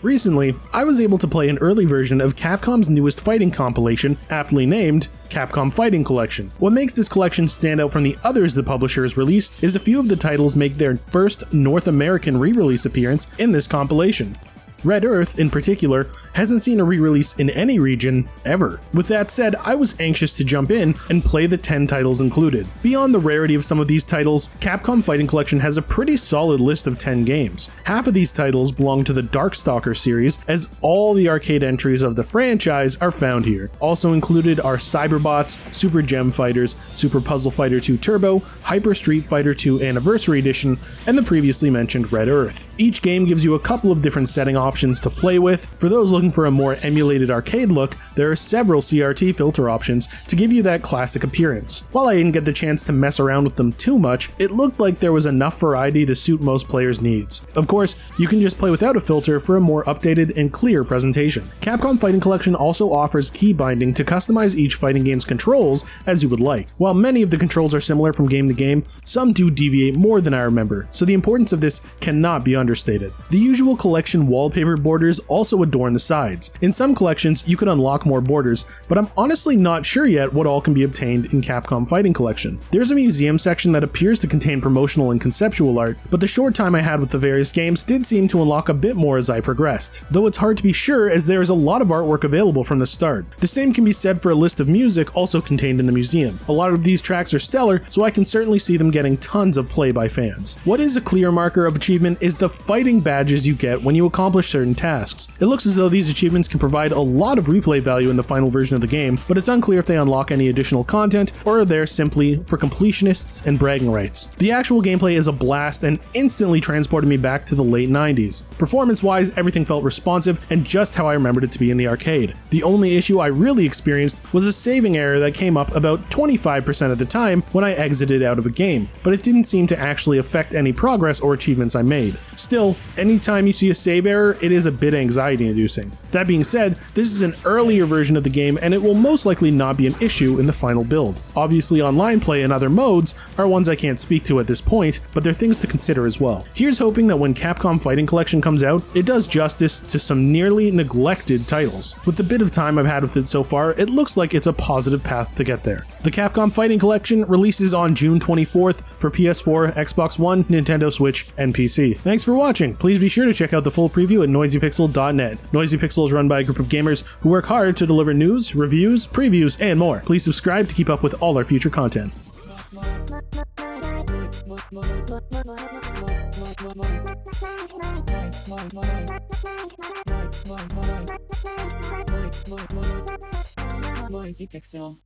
Recently, I was able to play an early version of Capcom's newest fighting compilation, aptly named Capcom Fighting Collection. What makes this collection stand out from the others the publisher has released is a few of the titles make their first North American re-release appearance in this compilation. Red Earth, in particular, hasn't seen a re-release in any region ever. With that said, I was anxious to jump in and play the 10 titles included. Beyond the rarity of some of these titles, Capcom Fighting Collection has a pretty solid list of 10 games. Half of these titles belong to the Darkstalker series, as all the arcade entries of the franchise are found here. Also included are Cyberbots, Super Gem Fighters, Super Puzzle Fighter 2 Turbo, Hyper Street Fighter 2 Anniversary Edition, and the previously mentioned Red Earth. Each game gives you a couple of different setting options to play with. For those looking for a more emulated arcade look, there are several Crt Filter options to give you that classic appearance. While I didn't get the chance to mess around with them too much, it looked like there was enough variety to suit most players' needs. Of course, you can just play without a filter for a more updated and clear presentation. Capcom Fighting Collection also offers key binding to customize each fighting game's controls as you would like. While many of the controls are similar from game to game, some do deviate more than I remember, so the importance of this cannot be understated. The usual collection wallpaper borders also adorn the sides. In some collections, you can unlock more borders, but I'm honestly not sure yet what all can be obtained in Capcom Fighting Collection. There's a museum section that appears to contain promotional and conceptual art, but the short time I had with the various games did seem to unlock a bit more as I progressed, though it's hard to be sure as there is a lot of artwork available from the start. The same can be said for a list of music also contained in the museum. A lot of these tracks are stellar, so I can certainly see them getting tons of play by fans. What is a clear marker of achievement is the fighting badges you get when you accomplish certain tasks. It looks as though these achievements can provide a lot of replay value in the final version of the game, but it's unclear if they unlock any additional content or are there simply for completionists and bragging rights. The actual gameplay is a blast and instantly transported me back to the late 90s. Performance-wise, everything felt responsive and just how I remembered it to be in the arcade. The only issue I really experienced was a saving error that came up about 25% of the time when I exited out of a game, but it didn't seem to actually affect any progress or achievements I made. Still, anytime you see a save error, it is a bit anxiety-inducing. That being said, this is an earlier version of the game and it will most likely not be an issue in the final build. Obviously, online play and other modes are ones I can't speak to at this point, but they're things to consider as well. Here's hoping that when Capcom Fighting Collection comes out, it does justice to some nearly neglected titles. With the bit of time I've had with it so far, it looks like it's a positive path to get there. The Capcom Fighting Collection releases on June 24th for PS4, Xbox One, Nintendo Switch, and PC. Thanks for watching. Please be sure to check out the full preview at noisypixel.net. Noisy Pixel is run by a group of gamers who work hard to deliver news, reviews, previews, and more. Please subscribe to keep up with all our future content. Noisy Pixel.